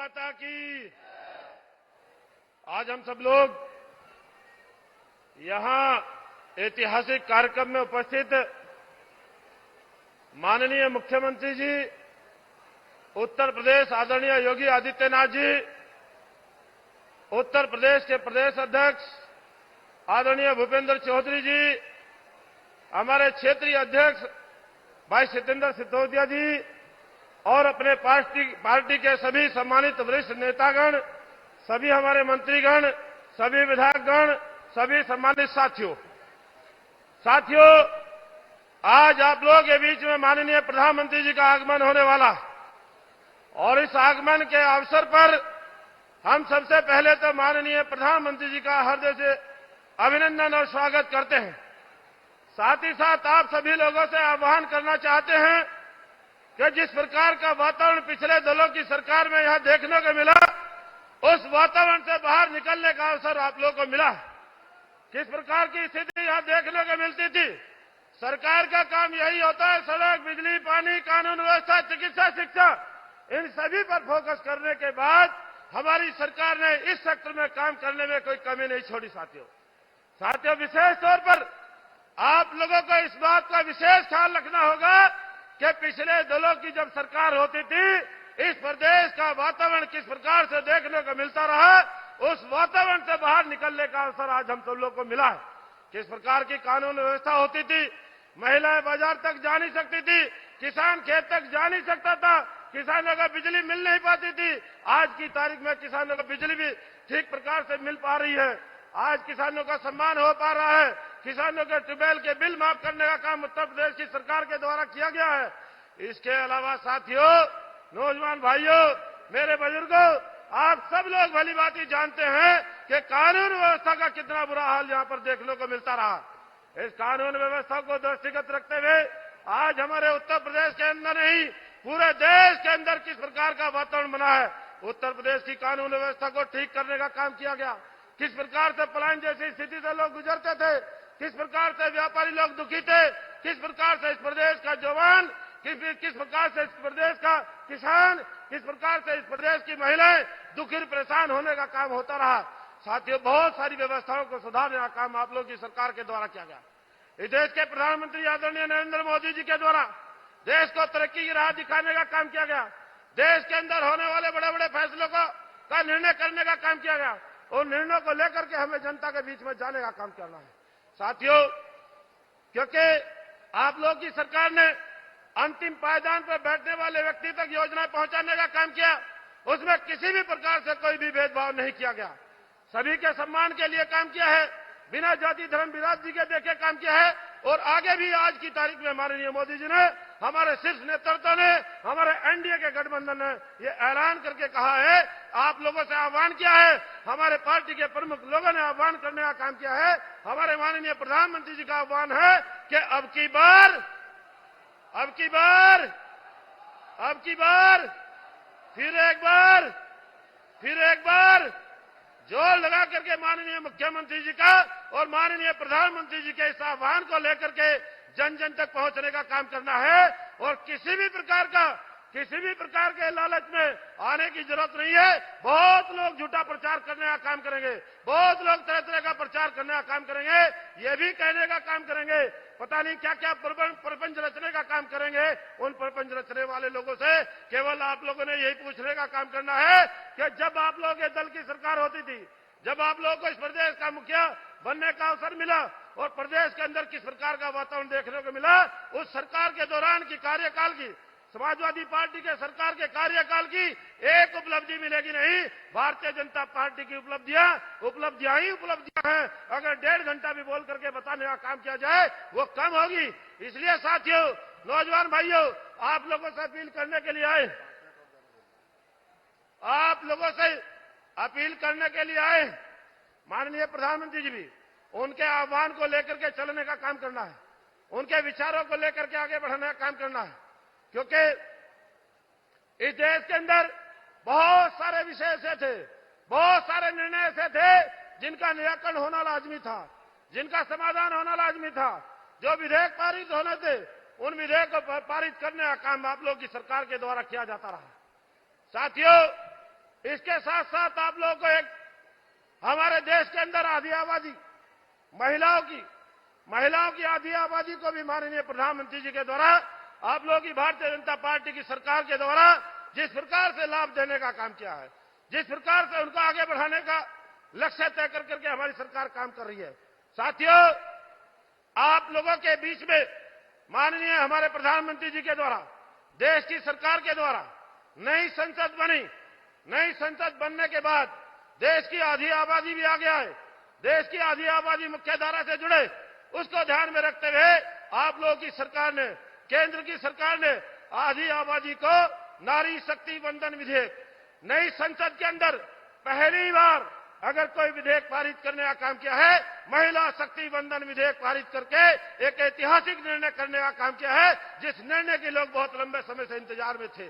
माता की। आज हम सब लोग यहां ऐतिहासिक कार्यक्रम में उपस्थित माननीय मुख्यमंत्री जी उत्तर प्रदेश आदरणीय योगी आदित्यनाथ जी, उत्तर प्रदेश के प्रदेश अध्यक्ष आदरणीय भूपेंद्र चौधरी जी, हमारे क्षेत्रीय अध्यक्ष भाई सत्येंद्र सिसोदिया जी और अपने पार्टी के सभी सम्मानित वरिष्ठ नेतागण, सभी हमारे मंत्रीगण, सभी विधायकगण, सभी सम्मानित साथियों, आज आप लोग के बीच में माननीय प्रधानमंत्री जी का आगमन होने वाला और इस आगमन के अवसर पर हम सबसे पहले तो माननीय प्रधानमंत्री जी का हृदय से अभिनंदन और स्वागत करते हैं। साथ ही साथ आप सभी लोगों से आह्वान करना चाहते हैं कि जिस प्रकार का वातावरण पिछले दलों की सरकार में यहां देखने को मिला, उस वातावरण से बाहर निकलने का अवसर आप लोगों को मिला। किस प्रकार की स्थिति यहां देखने को मिलती थी। सरकार का काम यही होता है, सड़क, बिजली, पानी, कानून व्यवस्था, चिकित्सा, शिक्षा, इन सभी पर फोकस करने के बाद हमारी सरकार ने इस सेक्टर में काम करने में कोई कमी नहीं छोड़ी। साथियों, विशेष तौर पर आप लोगों को इस बात का विशेष ख्याल रखना होगा कि पिछले दलों की जब सरकार होती थी, इस प्रदेश का वातावरण किस प्रकार से देखने को मिलता रहा, उस वातावरण से बाहर निकलने का अवसर आज हम सब लोग को मिला है। किस प्रकार की कानून व्यवस्था होती थी, महिलाएं बाजार तक जा नहीं सकती थी, किसान खेत तक जा नहीं सकता था, किसानों को बिजली मिल नहीं पाती थी। आज की तारीख में किसानों को बिजली भी ठीक प्रकार से मिल पा रही है। आज किसानों का सम्मान हो पा रहा है। किसानों के ट्यूबवेल के बिल माफ करने का काम उत्तर प्रदेश की सरकार के द्वारा किया गया है। इसके अलावा साथियों, नौजवान भाइयों, मेरे बुजुर्गों, आप सब लोग भली भांति जानते हैं कि कानून व्यवस्था का कितना बुरा हाल यहां पर देखने को मिलता रहा। इस कानून व्यवस्था को दृष्टिगत रखते हुए आज हमारे उत्तर प्रदेश के अंदर नहीं, पूरे देश के अंदर किस प्रकार का वातावरण बना है। उत्तर प्रदेश की कानून व्यवस्था को ठीक करने का काम किया गया। किस प्रकार से पलायन जैसी स्थिति से लोग गुजरते थे, किस प्रकार से व्यापारी लोग दुखी थे, किस प्रकार से इस प्रदेश का जवान, किस प्रकार से इस प्रदेश का किसान, किस प्रकार से इस प्रदेश की महिलाएं दुखी परेशान होने का काम होता रहा। साथियों, बहुत सारी व्यवस्थाओं को सुधारने का काम आप लोगों की सरकार के द्वारा किया गया। इस देश के प्रधानमंत्री आदरणीय नरेंद्र मोदी जी के द्वारा देश को तरक्की की राह दिखाने का काम किया गया। देश के अंदर होने वाले बड़े बड़े फैसलों का निर्णय करने का काम किया गया। उन निर्णयों को लेकर के हमें जनता के बीच में जाने का काम करना है। साथियों, क्योंकि आप लोग की सरकार ने अंतिम पायदान पर बैठने वाले व्यक्ति तक योजनाएं पहुंचाने का काम किया, उसमें किसी भी प्रकार से कोई भी भेदभाव नहीं किया गया। सभी के सम्मान के लिए काम किया है, बिना जाति धर्म विरासत के देखे काम किया है। और आगे भी आज की तारीख में माननीय मोदी जी ने, हमारे शीर्ष नेतृत्व ने, हमारे एनडीए के गठबंधन ने ये ऐलान करके कहा है, आप लोगों से आह्वान किया है, हमारे पार्टी के प्रमुख लोगों ने आह्वान करने का काम किया है, हमारे माननीय प्रधानमंत्री जी का आह्वान है कि अब की बार फिर एक बार जोर लगा करके माननीय मुख्यमंत्री जी का और माननीय प्रधानमंत्री जी के इस आह्वान को लेकर के जन जन तक पहुंचने का काम करना है। और किसी भी प्रकार के लालच में आने की जरूरत नहीं है। बहुत लोग झूठा प्रचार करने का काम करेंगे, बहुत लोग तरह तरह का प्रचार करने का काम करेंगे, ये भी कहने का काम करेंगे, पता नहीं क्या क्या प्रपंच रचने का काम करेंगे। उन प्रपंच रचने वाले लोगों से केवल आप लोगों ने यही पूछने का काम करना है कि जब आप लोगों के दल की सरकार होती थी, जब आप लोगों को इस प्रदेश का मुखिया बनने का अवसर मिला और प्रदेश के अंदर किस प्रकार का वातावरण देखने को मिला, उस सरकार के दौरान की कार्यकाल की, समाजवादी पार्टी के सरकार के कार्यकाल की एक उपलब्धि मिलेगी नहीं। भारतीय जनता पार्टी की उपलब्धियां ही उपलब्धियां हैं। अगर 1.5 घंटा भी बोल करके बताने का काम किया जाए वो कम होगी। इसलिए साथियों, नौजवान भाइयों, आप लोगों से अपील करने के लिए आए, माननीय प्रधानमंत्री जी भी उनके आह्वान को लेकर के चलने का काम करना है, उनके विचारों को लेकर के आगे बढ़ने का काम करना है। क्योंकि इस देश के अंदर बहुत सारे विषय ऐसे थे, बहुत सारे निर्णय ऐसे थे जिनका निराकरण होना लाजमी था, जिनका समाधान होना लाजमी था। जो विधेयक पारित होने थे, उन विधेयकों को पारित करने का काम आप लोगों की सरकार के द्वारा किया जाता रहा। साथियों, इसके साथ साथ आप लोगों को एक हमारे देश के अंदर आधी आबादी महिलाओं की आधी आबादी को भी माननीय प्रधानमंत्री जी के द्वारा आप लोगों की भारतीय जनता पार्टी की सरकार के द्वारा जिस प्रकार से लाभ देने का काम किया है, जिस प्रकार से उनको आगे बढ़ाने का लक्ष्य तय कर करके हमारी सरकार काम कर रही है। साथियों, आप लोगों के बीच में माननीय हमारे प्रधानमंत्री जी के द्वारा देश की सरकार के द्वारा नई संसद बनी। नई संसद बनने के बाद देश की आधी आबादी भी आगे आए, देश की आधी आबादी मुख्यधारा से जुड़े, उसको ध्यान में रखते हुए आप लोगों की सरकार ने, केंद्र की सरकार ने आधी आबादी को नारी शक्ति वंदन विधेयक नई संसद के अंदर पहली बार अगर कोई विधेयक पारित करने का काम किया है, महिला शक्ति वंदन विधेयक पारित करके एक ऐतिहासिक निर्णय करने का काम किया है, जिस निर्णय के लोग बहुत लंबे समय से इंतजार में थे,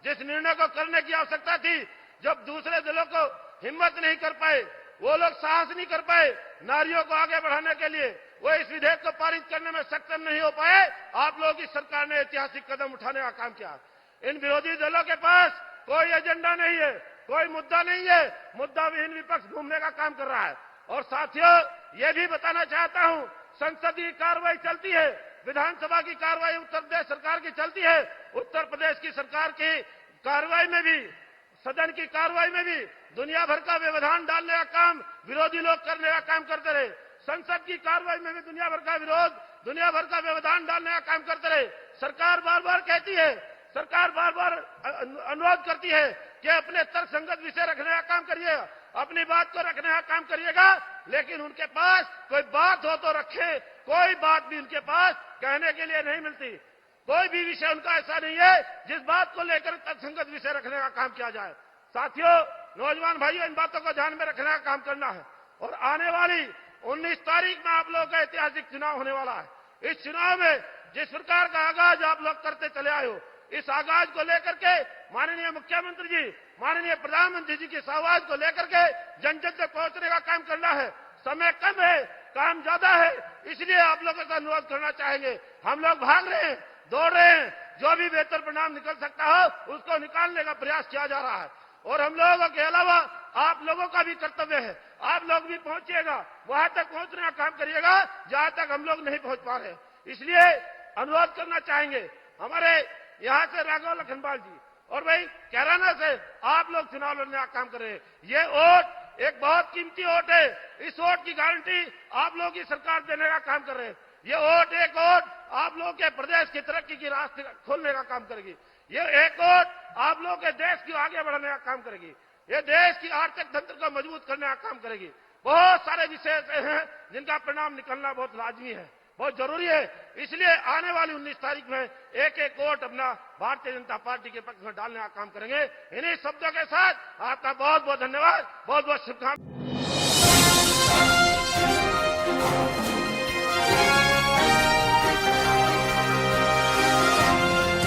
जिस निर्णय को करने की आवश्यकता थी। जब दूसरे दलों को हिम्मत नहीं कर पाए, वो लोग साहस नहीं कर पाए नारियों को आगे बढ़ाने के लिए, वो इस विधेयक को पारित करने में सक्षम नहीं हो पाए, आप लोगों की सरकार ने ऐतिहासिक कदम उठाने का काम किया। इन विरोधी दलों के पास कोई एजेंडा नहीं है, कोई मुद्दा नहीं है, मुद्दा विहीन विपक्ष घूमने का काम कर रहा है। और साथियों, ये भी बताना चाहता हूं, संसदीय कार्रवाई चलती है, विधानसभा की कार्रवाई उत्तर प्रदेश सरकार की चलती है। उत्तर प्रदेश की सरकार की कार्रवाई में भी, सदन की कार्रवाई में भी दुनिया भर का व्यवधान डालने का काम विरोधी लोग करने का काम करते रहे। संसद की कार्रवाई में भी दुनिया भर का विरोध, दुनिया भर का व्यवधान डालने का काम करते रहे। सरकार बार बार कहती है, सरकार बार बार अनुरोध करती है कि अपने तर्कसंगत विषय रखने का काम करिएगा, अपनी बात को रखने का काम करिएगा, लेकिन उनके पास कोई बात हो तो रखे, कोई बात भी उनके पास कहने के लिए नहीं मिलती। कोई भी विषय उनका ऐसा नहीं है जिस बात को लेकर तर्कसंगत विषय रखने का काम किया जाए। साथियों, नौजवान भाइयों, इन बातों को ध्यान में रखने का काम करना है। और आने वाली 19 तारीख में आप लोगों का ऐतिहासिक चुनाव होने वाला है। इस चुनाव में जिस प्रकार का आगाज आप लोग करते चले आए हो, इस आगाज को लेकर के माननीय मुख्यमंत्री जी, माननीय प्रधानमंत्री जी की इस आवाज को लेकर के जन जन तक पहुंचने का काम करना है। समय कम है, काम ज्यादा है, इसलिए आप लोगों से अनुरोध करना चाहेंगे। हम लोग भाग रहे हैं, दौड़ रहे हैं, जो भी बेहतर परिणाम निकल सकता हो उसको निकालने का प्रयास किया जा रहा है। और हम लोगों के अलावा आप लोगों का भी कर्तव्य है, आप लोग भी पहुंचिएगा, वहां तक पहुंचने का काम करिएगा जहां तक हम लोग नहीं पहुंच पा रहे। इसलिए अनुरोध करना चाहेंगे हमारे यहां से राघव लखनपाल जी और भाई कैराना से आप लोग चुनाव लड़ने का काम कर रहे हैं। ये वोट एक बहुत कीमती वोट है, इस वोट की गारंटी आप लोगों की सरकार देने का काम कर रहे हैं। ये वोट एक वोट आप लोगों के प्रदेश की तरक्की की रास्ते खोलने का काम करेगी। ये एक वोट आप लोगों के देश की आगे बढ़ाने का काम करेगी। ये देश की आर्थिक तंत्र को मजबूत करने का काम करेगी। बहुत सारे विषय ऐसे हैं जिनका परिणाम निकलना बहुत लाजमी है, बहुत जरूरी है। इसलिए आने वाली 19 तारीख में एक एक वोट अपना भारतीय जनता पार्टी के पक्ष में डालने का काम करेंगे। इन्हीं शब्दों के साथ आपका बहुत बहुत धन्यवाद, बहुत बहुत शुभकामनाएं।